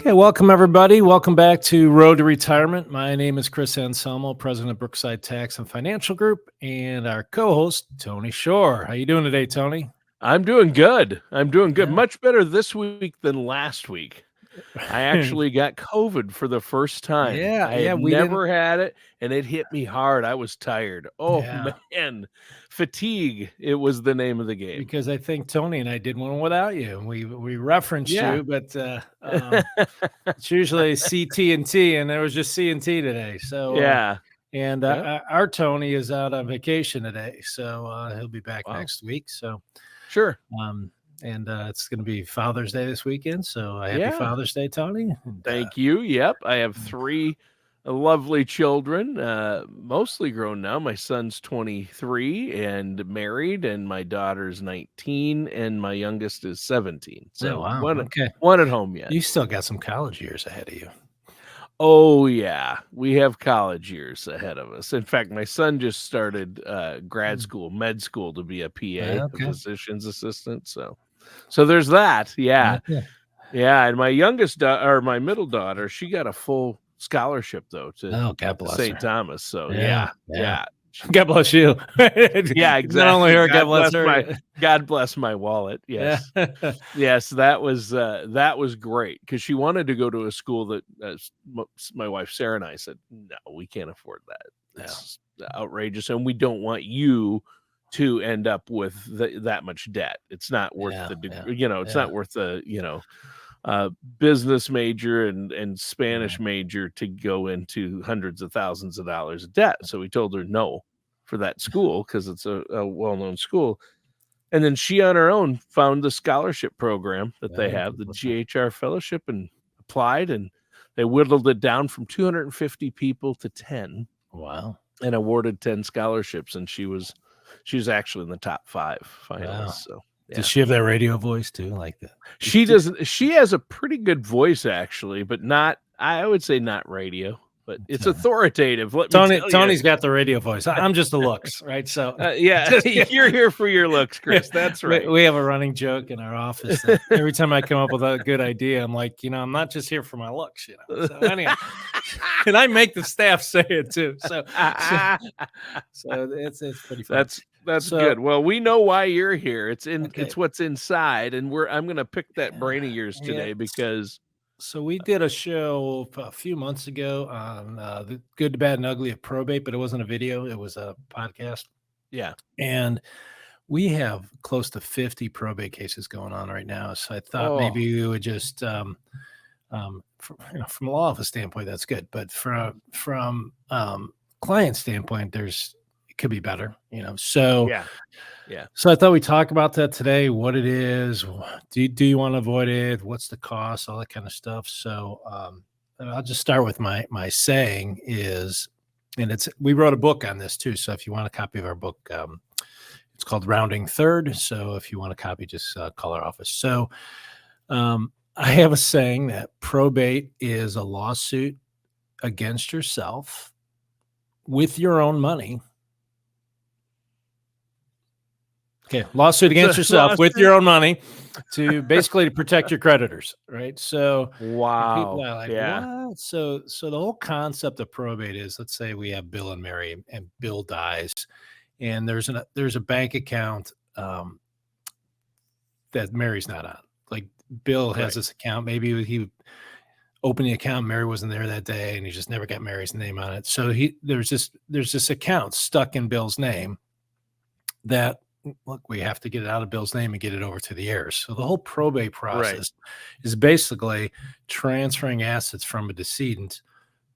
Okay, welcome everybody. Welcome back to Road to Retirement. My name is Chris Anselmo, president of Brookside Tax and Financial Group, and our co-host, Tony Shore. How you doing today, Tony? I'm doing good. Yeah. Much better this week than last week. I actually got COVID for the first time. I had never had it, and it hit me hard. I was tired. Oh, man. Fatigue, it was the name of the game. Because I think Tony and I did one without you. We referenced you, but it's usually CT and T, and there was just C and T today. So And our Tony is out on vacation today, so he'll be back next week. So sure. And it's going to be Father's Day this weekend. So happy Father's Day, Tony. And, thank you. Yep. I have 3 lovely children, mostly grown now. My son's 23 and married, and my daughter's 19, and my youngest is 17. So one at home yet. You still got some college years ahead of you. Oh, yeah. We have college years ahead of us. In fact, my son just started grad school, med school, to be a PA, a physician's assistant. So there's that. Yeah. And my youngest or my middle daughter, she got a full scholarship, though, to St. Thomas. So, yeah. God bless you. Yeah, exactly. Not only her, God bless her. God bless my wallet. Yes. Yes, that was great, because she wanted to go to a school that my wife Sarah and I said, no, we can't afford that. It's outrageous, and we don't want you to end up with that much debt. It's not worth it's not worth the business major and Spanish major to go into hundreds of thousands of dollars of debt. So we told her no for that school, because it's a well-known school. And then she on her own found the scholarship program that they have, the GHR fellowship, and applied, and they whittled it down from 250 people to 10. Wow. And awarded 10 scholarships. And she was actually in the top 5 finalists. Wow. So does she have that radio voice too, like that? She doesn't. She has a pretty good voice, actually, but not. I would say not radio, but it's authoritative. Tony's got the radio voice. I'm just the looks, right? So you're here for your looks, Chris. That's right. We have a running joke in our office that every time I come up with a good idea, I'm like, I'm not just here for my looks, So anyway, and I make the staff say it too. So it's pretty fun. That's good. Well, we know why you're here. It's what's inside, and I'm going to pick that brain of yours today because. So we did a show a few months ago on the good, the bad, and ugly of probate, but it wasn't a video; it was a podcast. Yeah, and we have close to 50 probate cases going on right now. So I thought maybe we would just, from a law office standpoint, that's good, but from client standpoint, it could be better, So So I thought we'd talk about that today. What it is, do you want to avoid it? What's the cost? All that kind of stuff. So I'll just start with my saying is, and we wrote a book on this too. So if you want a copy of our book, it's called Rounding Third. So if you want a copy, just call our office. So I have a saying that probate is a lawsuit against yourself with your own money. Okay, lawsuit against yourself with your own money to protect your creditors, right? So people are like, what? So the whole concept of probate is, let's say we have Bill and Mary, and Bill dies, and there's a bank account that Mary's not on. Like Bill has this account, maybe he opened the account, Mary wasn't there that day, and he just never got Mary's name on it. So there's this account stuck in Bill's name that. Look, we have to get it out of Bill's name and get it over to the heirs. So the whole probate process is basically transferring assets from a decedent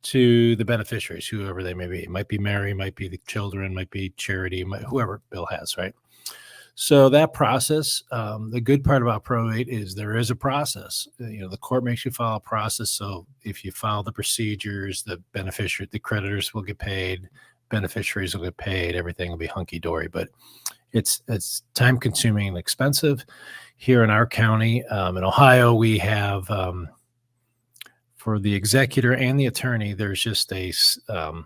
to the beneficiaries, whoever they may be. It might be Mary, might be the children, might be Charity, whoever Bill has, right? So that process, the good part about probate is there is a process. The court makes you follow a process. So if you follow the procedures, the creditors will get paid, beneficiaries will get paid, everything will be hunky-dory. But it's time consuming and expensive. Here in our county, in Ohio, we have for the executor and the attorney, there's just called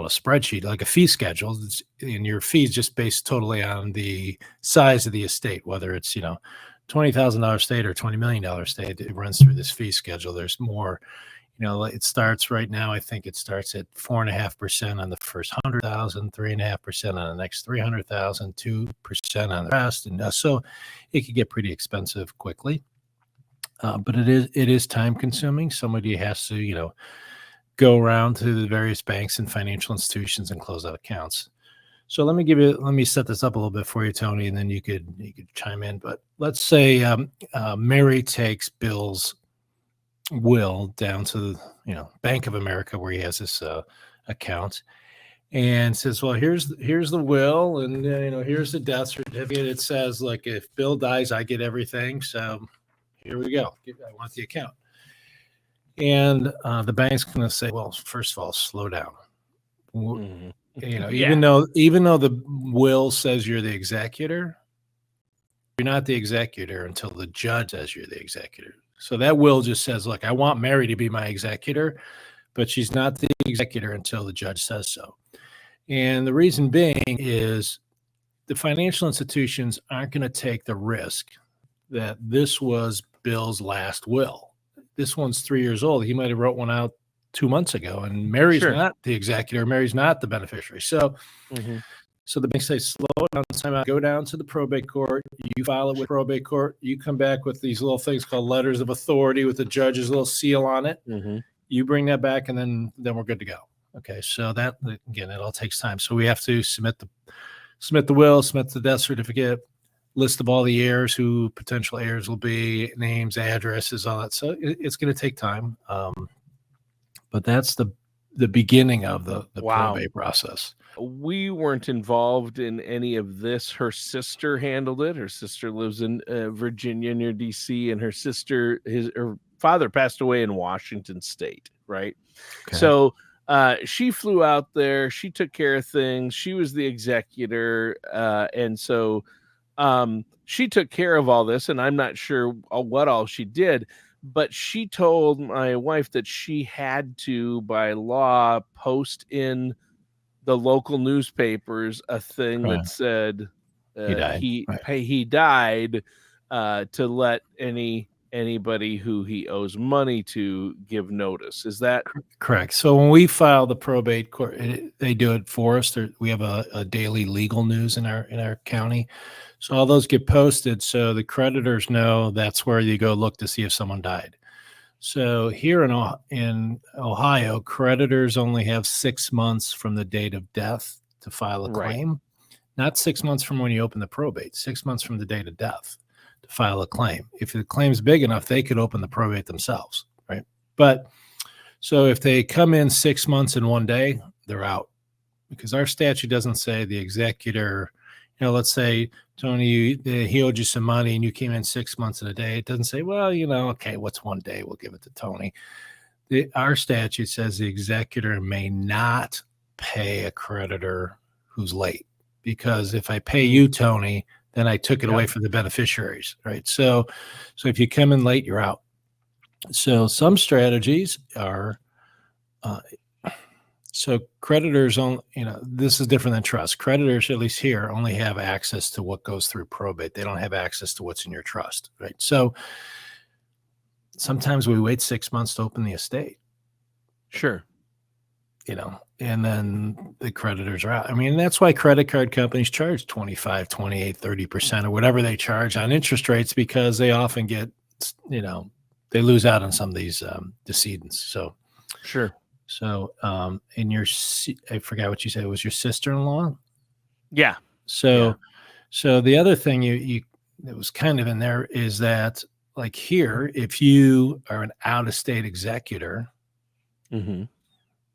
a spreadsheet, like a fee schedule, and your fees just based totally on the size of the estate, whether it's $20,000 estate or $20 million estate, it runs through this fee schedule. There's more, it starts right now. I think it starts at 4.5% on the first 100,000, 3.5% on the next 300,000, 2% on the rest. And so it could get pretty expensive quickly. But it is time consuming. Somebody has to, go around to the various banks and financial institutions and close out accounts. So let me set this up a little bit for you, Tony, and then you could chime in. But let's say Mary takes Bill's will down to Bank of America, where he has this account, and says, well, here's the will, and here's the death certificate. It says, like, if Bill dies, I get everything. So here we go. I want the account. And the bank's going to say, well, first of all, slow down. Mhm. Even though the will says you're the executor, you're not the executor until the judge says you're the executor. So that will just says, look, I want Mary to be my executor, but she's not the executor until the judge says so. And the reason being is the financial institutions aren't going to take the risk that this was Bill's last will. This one's 3 years old. He might have wrote one out 2 months ago, and Mary's not the executor. Mary's not the beneficiary. So, so the bank say, slow down, time out, go down to the probate court. You file it with probate court. You come back with these little things called letters of authority with the judge's little seal on it. You bring that back, and then we're good to go. Okay. So that, again, it all takes time. So we have to submit the will, submit the death certificate, list of all the heirs, who potential heirs will be, names, addresses, all that. So it's going to take time. But that's the beginning of the probate process. We weren't involved in any of this. Her sister handled it. Her sister lives in Virginia near DC, and her father passed away in Washington State, right? Okay. So she flew out there. She took care of things. She was the executor. And so she took care of all this, and I'm not sure what all she did, but she told my wife that she had to, by law, post in the local newspapers a thing that said he died, to let anybody who he owes money to give notice. Is that correct? So when we file the probate court, they do it for us. We have a daily legal news in our county. So all those get posted, so the creditors know that's where you go look to see if someone died. So here in Ohio, creditors only have 6 months from the date of death to file a claim. Not 6 months from when you open the probate, 6 months from the date of death to file a claim. If the claim's big enough, they could open the probate themselves, right? But so if they come in 6 months in 1 day, they're out, because our statute doesn't say the executor. Let's say, Tony, he owed you some money and you came in 6 months in a day. It doesn't say, well, okay, what's 1 day? We'll give it to Tony. Our statute says the executor may not pay a creditor who's late, because if I pay you, Tony, then I took it away from the beneficiaries, right? So if you come in late, you're out. So some strategies are, so creditors only, this is different than trust. Creditors, at least here, only have access to what goes through probate. They don't have access to what's in your trust, right? So sometimes we wait 6 months to open the estate. Sure. And then the creditors are out. I mean, that's why credit card companies charge 25, 28, 30% or whatever they charge on interest rates, because they often get, they lose out on some of these decedents. So sure. So, I forgot what you said. It was your sister-in-law? Yeah. So the other thing that was kind of in there is that, like here, if you are an out-of-state executor,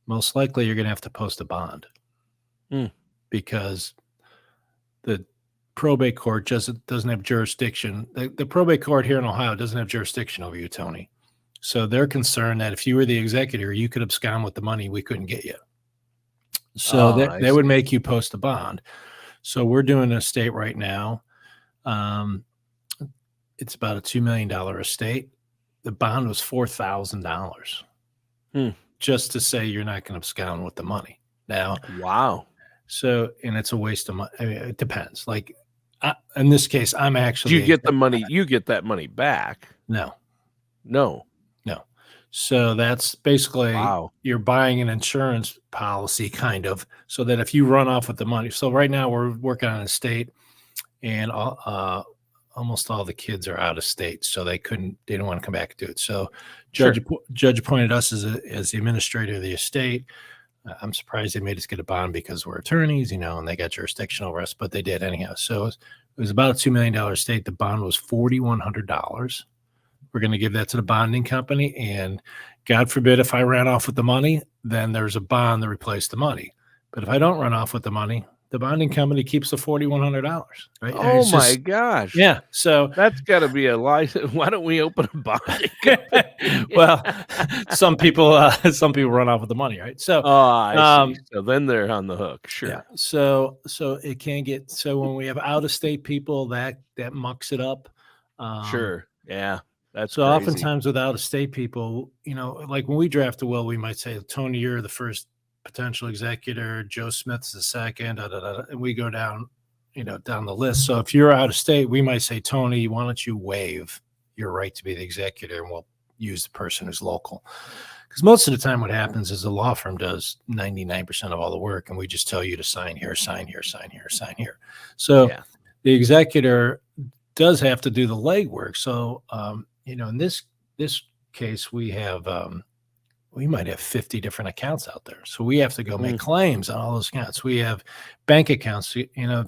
most likely you're going to have to post a bond, because the probate court doesn't have jurisdiction. The probate court here in Ohio doesn't have jurisdiction over you, Tony. So they're concerned that if you were the executor, you could abscond with the money. We couldn't get you. So they would make you post a bond. So we're doing an estate right now. It's about a $2 million estate. The bond was $4,000 just to say you're not going to abscond with the money. Now, wow. So, and it's a waste of money. I mean, it depends. Like, in this case, I'm Do actually you get the money? You get that money back? no. No. So that's basically Wow. you're buying an insurance policy, kind of, so that if you run off with the money. So right now we're working on an estate, and almost all the kids are out of state, so they didn't want to come back and do it. So judge appointed us as the administrator of the estate. I'm surprised they made us get a bond because we're attorneys, and they got jurisdiction over us, but they did anyhow. So it was about a $2 million estate. The bond was $4,100. We're going to give that to the bonding company, and God forbid if I ran off with the money, then there's a bond to replace the money. But if I don't run off with the money, the bonding company keeps the $4,100, right? Oh my gosh. Yeah. So that's got to be a license. Why don't we open a bonding company? Well, some people run off with the money, right? So, I see. So then they're on the hook. Sure. Yeah. So it can get, so when we have out of state people, that mucks it up. Sure. Yeah. That's so crazy. Oftentimes with out of state people, like when we draft a will, we might say, Tony, you're the first potential executor, Joe Smith's the second, and we go down, down the list. So if you're out of state, we might say, Tony, why don't you waive your right to be the executor, and we'll use the person who's local. Because most of the time what happens is the law firm does 99% of all the work, and we just tell you to sign here, sign here, sign here, sign here. So the executor does have to do the legwork. So, in this case, we might have 50 different accounts out there. So we have to go make claims on all those accounts. We have bank accounts,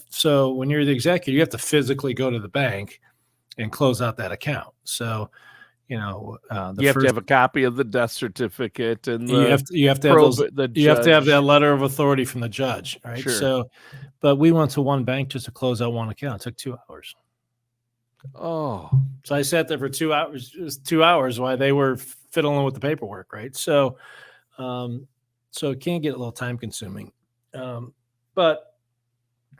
so when you're the executor, you have to physically go to the bank and close out that account. So, you have to have a copy of the death certificate, and you have to have that letter of authority from the judge, right? Sure. So, but we went to one bank just to close out one account. It took 2 hours. Oh, so I sat there for 2 hours. It was 2 hours while they were fiddling with the paperwork, right? So, so it can get a little time consuming, but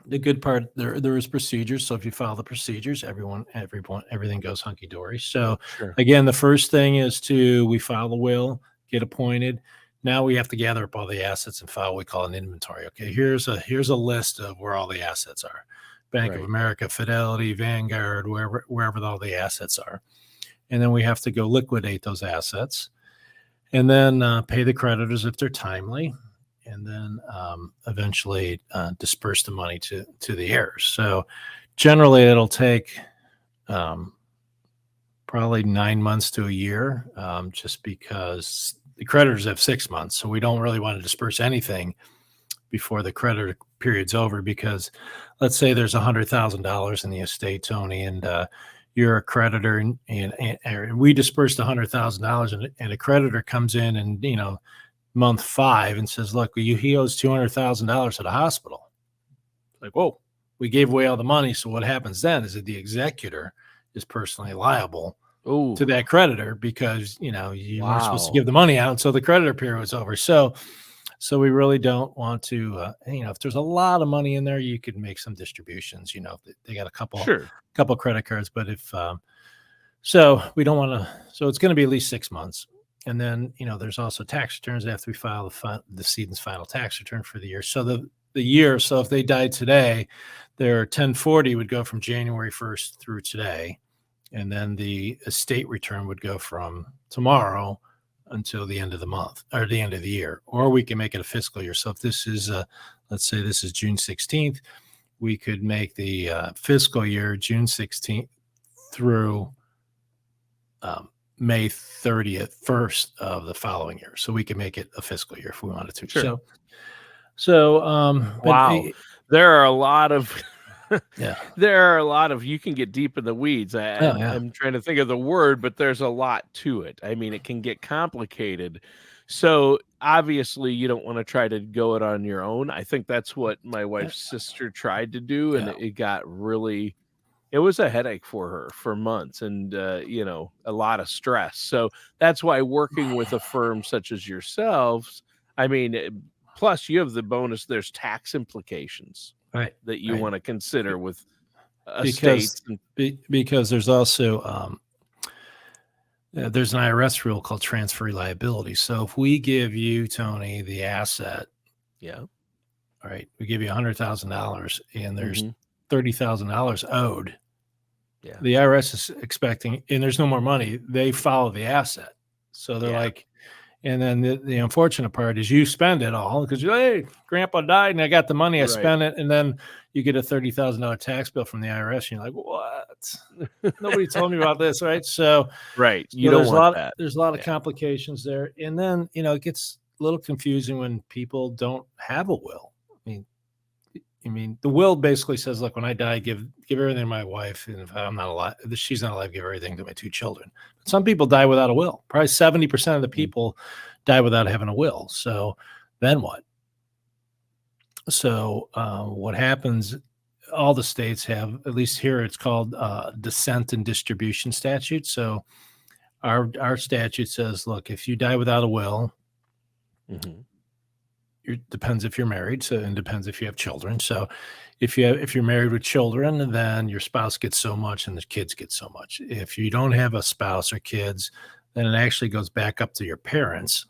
the good part, there is procedures. So if you follow the procedures, everything goes hunky dory. So again, the first thing is we file the will, get appointed. Now we have to gather up all the assets and file what we call an inventory. Okay, here's a list of where all the assets are. Bank of America, Fidelity, Vanguard, wherever all the assets are. And then we have to go liquidate those assets, and then pay the creditors if they're timely, and then eventually disperse the money to the heirs. So generally it'll take probably 9 months to a year, just because the creditors have 6 months. So we don't really want to disperse anything before the creditor period's over, because let's say there's $100,000 in the estate, Tony, and you're a creditor, and we dispersed $100,000, and a creditor comes in and month 5 and says, look, he owes $200,000 to the hospital. Like, whoa, we gave away all the money. So what happens then is that the executor is personally liable to that creditor, because you weren't supposed to give the money out until the creditor period was over. So we really don't want to, if there's a lot of money in there, you could make some distributions. They got a couple credit cards, but if so we don't want to. So it's going to be at least 6 months. And then, there's also tax returns after we file the decedent's final tax return for the year. So the year, so if they died today, their 1040 would go from January 1st through today. And then the estate return would go from tomorrow until the end of the month, or the end of the year. Or we can make it a fiscal year. So if this is, let's say this is June 16th, we could make the fiscal year June 16th through May 30th, 1st of the following year. So we can make it a fiscal year if we wanted to. Sure. So wow. There are a lot of you can get deep in the weeds. I'm trying to think of the word, but there's a lot to it. I mean, it can get complicated. So obviously you don't want to try to go it on your own. I think that's what my wife's sister tried to do. And it was a headache for her for months, and a lot of stress. So that's why working with a firm such as yourselves, I mean, plus you have the bonus, there's tax implications that you want to consider with estates. Because there's also there's an IRS rule called transfer liability. So if we give you, Tony, the asset, we give you $100,000, and there's $30,000 owed. Yeah. The IRS is expecting, and there's no more money. They follow the asset. So they're like, and then the unfortunate part is you spend it all because hey, grandpa died and I got the money, I spent it. And then you get a $30,000 tax bill from the IRS. And you're like, what? Nobody told me about this. Right. So, you don't want that. There's a lot of complications there. And then, it gets a little confusing when people don't have a will. I mean, the will basically says, look, when I die, give everything to my wife. And if I'm not alive, if she's not alive, give everything to my 2 children. But some people die without a will. Probably 70% of the people die without having a will. So then what? So what happens, all the states have, at least here, it's called Dissent and Distribution Statute. So our statute says, look, if you die without a will, it depends if you're married, so it depends if you have children. So if you're married with children, then your spouse gets so much and the kids get so much. If you don't have a spouse or kids, then it actually goes back up to your parents.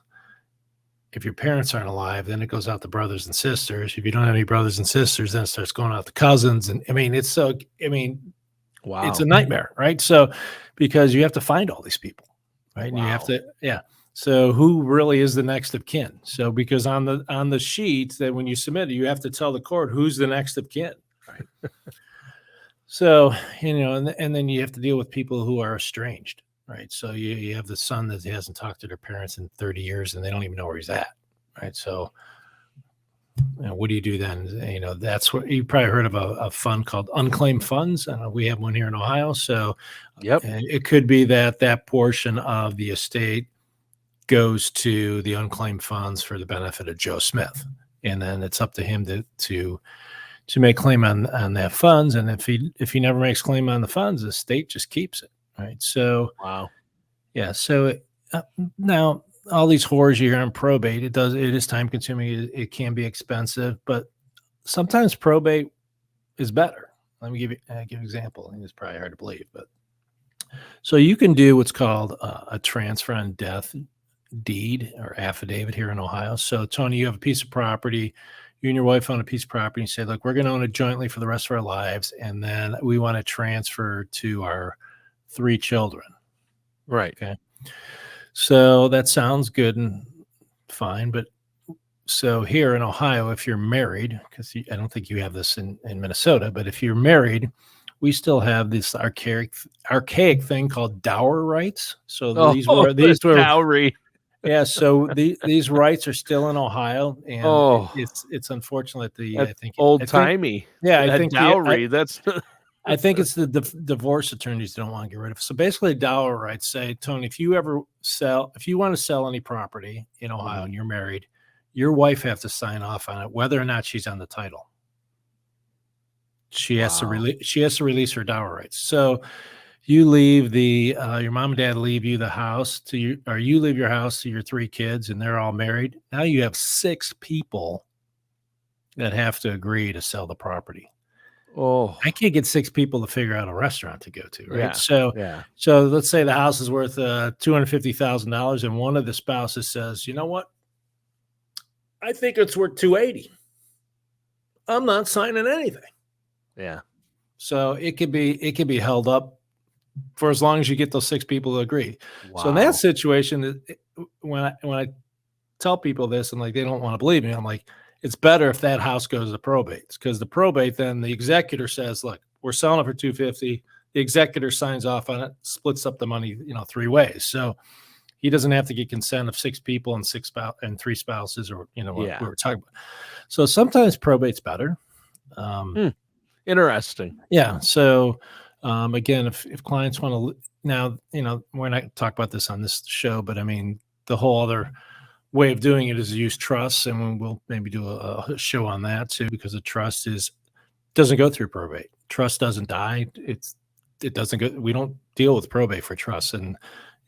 If your parents aren't alive, then it goes out to brothers and sisters. If you don't have any brothers and sisters, then it starts going out to cousins. And it's wow, it's a nightmare, right? So because you have to find all these people, right? And you have to, So who really is the next of kin? So because on the sheet that when you submit it, you have to tell the court who's the next of kin, right? So, and then you have to deal with people who are estranged, right? So you have the son that hasn't talked to their parents in 30 years and they don't even know where he's at, right? So what do you do then? That's what you probably heard of a fund called Unclaimed Funds. We have one here in Ohio. So it could be that portion of the estate goes to the unclaimed funds for the benefit of Joe Smith. And then it's up to him to make claim on that funds. And if he never makes claim on the funds, the state just keeps it. Right. So, So now all these horrors you hear on probate, it is time consuming. It can be expensive, but sometimes probate is better. Let me give you an example. I think it's probably hard to believe, but so you can do what's called a transfer on death deed or affidavit here in Ohio. So Tony, you have a piece of property, you and your wife own a piece of property, and you say, look, we're going to own it jointly for the rest of our lives. And then we want to transfer to our 3 children. Right. Okay. So that sounds good and fine. But so here in Ohio, if you're married, because I don't think you have this in Minnesota, but if you're married, we still have this archaic thing called Dower Rights. So these were dowry. Yeah, so these rights are still in Ohio, and it's unfortunate I think old timey. Yeah, I think dowry. I think it's the divorce attorneys don't want to get rid of it. So basically, Dower Rights say, Tony, if you want to sell any property in Ohio and you're married, your wife has to sign off on it, whether or not she's on the title. She has to release her dower rights. So you leave your mom and dad leave you the house or you leave your house to your 3 kids and they're all married. Now you have 6 people that have to agree to sell the property. Oh, I can't get 6 people to figure out a restaurant to go to, right? Yeah. So let's say the house is worth $250,000 and one of the spouses says, you know what? I think it's worth $280,000. I'm not signing anything. Yeah. So it could be held up for as long as you get those 6 people to agree. Wow. So in that situation, when I tell people this and like they don't want to believe me, I'm like, it's better if that house goes to probate, because the probate, then the executor says, look, we're selling it for $250,000. The executor signs off on it, splits up the money, 3 ways. So he doesn't have to get consent of 6 people and 3 spouses, or what we were talking about. So sometimes probate's better. Interesting. Yeah. So again, if clients want to now, we're not talk about this on this show, but I mean, the whole other way of doing it is to use trusts, and we'll maybe do a show on that too, because a trust doesn't go through probate. Trust doesn't die. It doesn't go. We don't deal with probate for trusts, and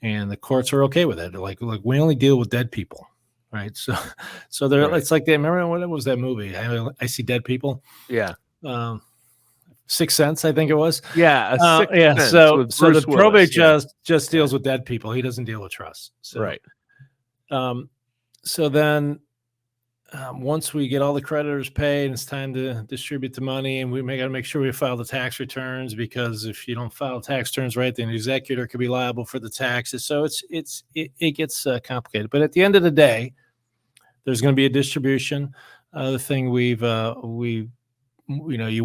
the courts are okay with it. Like we only deal with dead people, right? So they're it's like they remember what was that movie? I See Dead People. Yeah. Sixth Sense, I think it was. Yeah. So the probate just deals with dead people. He doesn't deal with trusts. So, right. So then once we get all the creditors paid and it's time to distribute the money, and we got to make sure we file the tax returns, because if you don't file tax returns right, then the executor could be liable for the taxes. So it gets complicated. But at the end of the day, there's going to be a distribution. The thing you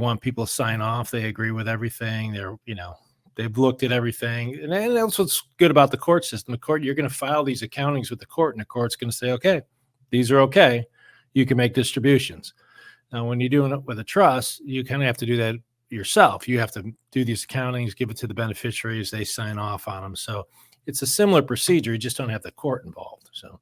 want people to sign off. They agree with everything. They've looked at everything. And that's what's good about the court system. The court, you're going to file these accountings with the court, and the court's going to say, okay, these are okay. You can make distributions. Now, when you're doing it with a trust, you kind of have to do that yourself. You have to do these accountings, give it to the beneficiaries. They sign off on them. So it's a similar procedure. You just don't have the court involved. So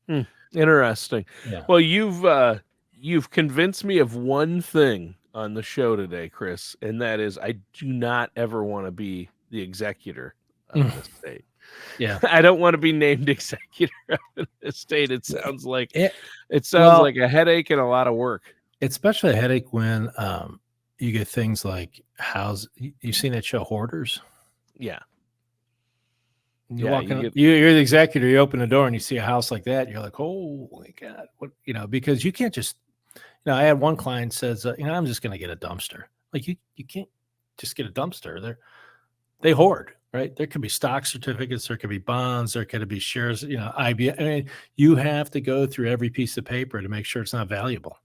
interesting. Yeah. Well, you've convinced me of one thing on the show today, Chris, and that is I do not ever want to be the executor of an estate. Yeah, I don't want to be named executor of an estate. It sounds like like a headache and a lot of work. It's especially a headache when you get things like you've seen that show Hoarders? Yeah. You're the executor, you open the door and you see a house like that, you're like, oh my God, what, because you can't just, I had one client says, I'm just going to get a dumpster. Like you can't just get a dumpster. They hoard, right? There could be stock certificates, there could be bonds, there could be shares, IBM. I mean, you have to go through every piece of paper to make sure it's not valuable.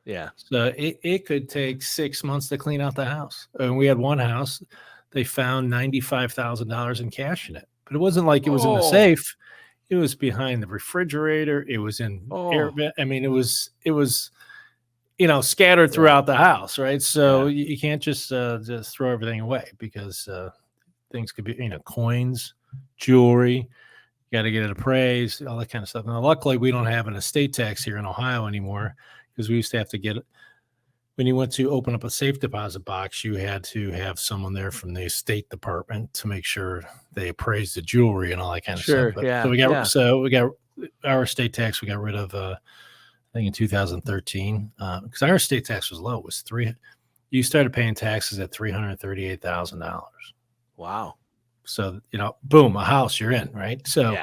Yeah. So it could take 6 months to clean out the house. And we had one house, they found $95,000 in cash in it, but it wasn't like it was in the safe. It was behind the refrigerator. It was in air. I mean, it was scattered throughout the house. Right. So you can't just throw everything away, because things could be, coins, jewelry, you got to get it appraised, all that kind of stuff. Now, luckily we don't have an estate tax here in Ohio anymore, because we used to have to get it. When you went to open up a safe deposit box, you had to have someone there from the estate department to make sure they appraised the jewelry and all that kind of stuff. But, so we got our estate tax. We got rid of, I think in 2013, because our estate tax was low. It was you started paying taxes at $338,000. Wow. So, boom, a house you're in, right? So,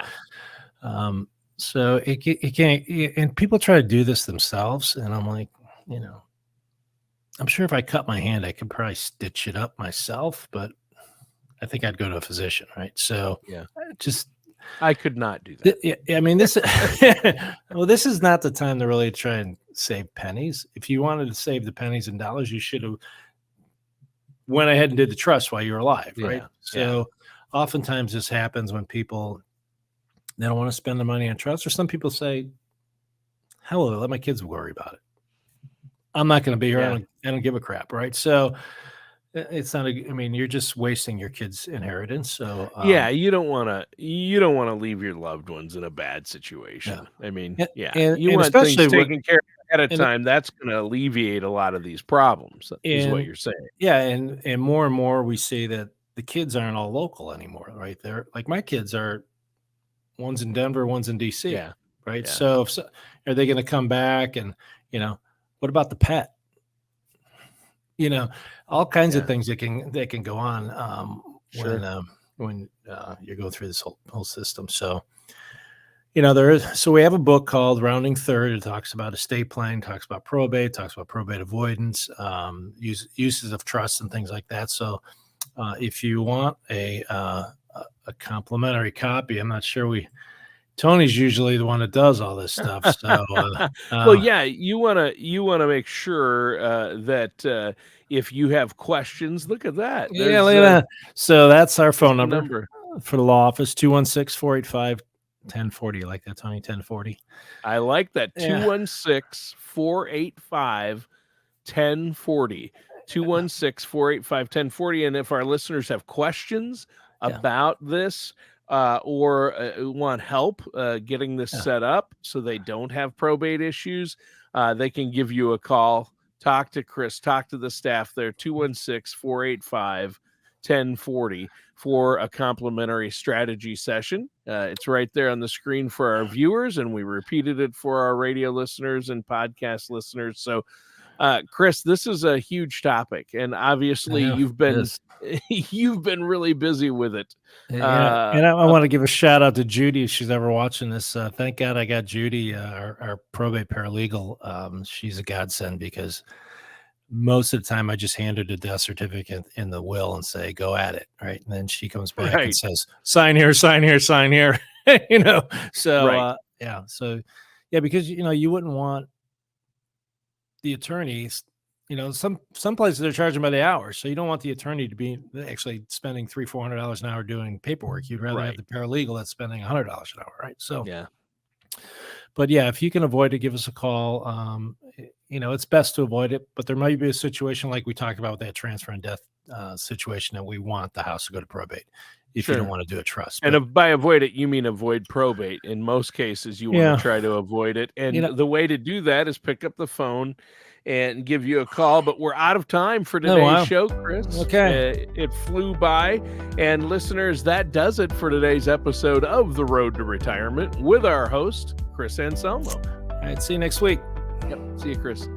so it can't, and people try to do this themselves. And I'm like, I'm sure if I cut my hand, I could probably stitch it up myself, but I think I'd go to a physician, right? So I could not do that. I mean, this is not the time to really try and save pennies. If you wanted to save the pennies and dollars, you should have went ahead and did the trust while you were alive, right? So oftentimes this happens when people, they don't want to spend the money on trust, or some people say, hell, let my kids worry about it. I'm not going to be here. I don't give a crap, right? So it's not. You're just wasting your kids' inheritance. So you don't want to leave your loved ones in a bad situation. You want things taken care of ahead of time. That's going to alleviate a lot of these problems. Is what you're saying. Yeah, and more we see that the kids aren't all local anymore, right? They're like, my kids are, one's in Denver, one's in DC. Yeah. Right. Yeah. So are they going to come back? And what about the pet? All kinds of things that can go on when you go through this whole system. So, so we have a book called Rounding Third. It talks about estate planning, talks about probate, talks about probate avoidance, uses of trust and things like that. So if you want a complimentary copy, I'm not sure Tony's usually the one that does all this stuff. So, you want to make sure that if you have questions, look at that. Look at that. So that's our phone number for the law office, 216-485-1040. You like that, Tony? 1040. I like that. 216-485-1040. 216-485-1040. And if our listeners have questions about this, or want help getting this set up so they don't have probate issues, they can give you a call. Talk to Chris, talk to the staff there, 216-485-1040 for a complimentary strategy session. It's right there on the screen for our viewers, and we repeated it for our radio listeners and podcast listeners. So Chris, this is a huge topic, and obviously you've been really busy with it. And I want to give a shout out to Judy if she's ever watching this. Thank God I got Judy, our probate paralegal. She's a godsend because most of the time I just hand her the death certificate in the will and say, go at it. Right. And then she comes back and says, sign here, sign here, sign here. So, because, you wouldn't want the attorneys, some places they're charging by the hour. So you don't want the attorney to be actually spending $300-400 an hour doing paperwork. You'd rather have the paralegal that's spending $100 an hour. Right. So, but if you can avoid it, give us a call. It's best to avoid it, but there might be a situation like we talked about with that transfer and death situation that we want the house to go to probate if you don't want to do a trust. And by avoid it, you mean avoid probate. In most cases, you want to try to avoid it. And the way to do that is pick up the phone and give you a call. But we're out of time for today's show, Chris. Okay. It flew by. And listeners, that does it for today's episode of The Road to Retirement with our host, Chris Anselmo. All right. See you next week. Yep. See you, Chris.